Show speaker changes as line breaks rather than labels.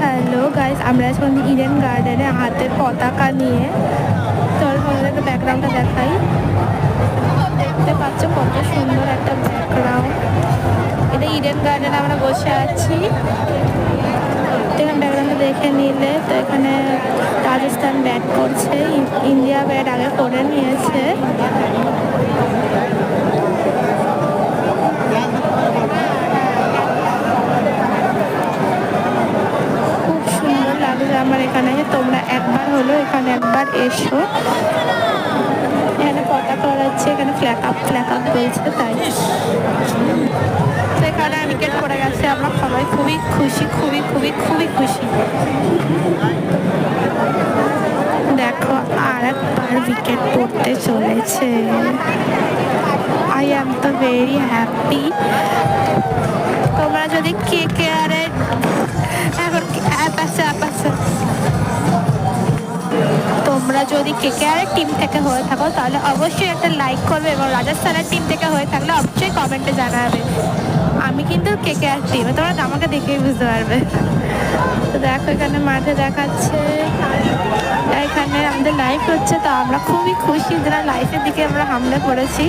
Hello guys, আমরা এখন Eden গার্ডেনে হাতে পতাকা নিয়ে। তো তোমাদেরকে ব্যাকগ্রাউন্ডটা দেখাই। দেখতে পাচ্ছ কত সুন্দর একটা ব্যাকগ্রাউন্ড। এটা ইডেন গার্ডেনে আমরা বসে আছি। এখানে ব্যাকগ্রাউন্ডটা দেখে নিলে তো এখানে রাজস্থান ব্যাট করছে, ইন্ডিয়া ব্যাট আগে করে নিয়েছে। খুব সুন্দর লাগছে আমার এখানে। তোমরা একবার হলো এখানে একবার এসো। এখানে পতাকা ওড়াচ্ছে, এখানে ফ্ল্যাগ আপ বলছে, তাই তো এখানে উইকেট পড়ে গেছে। আমরা সবাই খুবই খুশি, খুবই খুবই খুবই খুশি। দেখো আর একবার উইকেট পড়তে চলেছে। আই অ্যাম তো ভেরি হ্যাপি। তোমরা যদি KKR এর এখন অ্যাপ আছে, তোমরা যদি KKR এর টিম থেকে হয়ে থাকো তাহলে অবশ্যই একটা লাইক করবে, এবং রাজস্থানের টিম থেকে হয়ে থাকলে অবশ্যই কমেন্টে জানাবে। আমি কিন্তু KKR টিম, তোমরা আমাকে দেখেই বুঝতে পারবে। তো দেখো এখানে মাঠে দেখাচ্ছে, এখানে আমাদের লাইভ হচ্ছে। তো আমরা খুবই খুশি যারা লাইফের দিকে আমরা হামলে পড়েছি।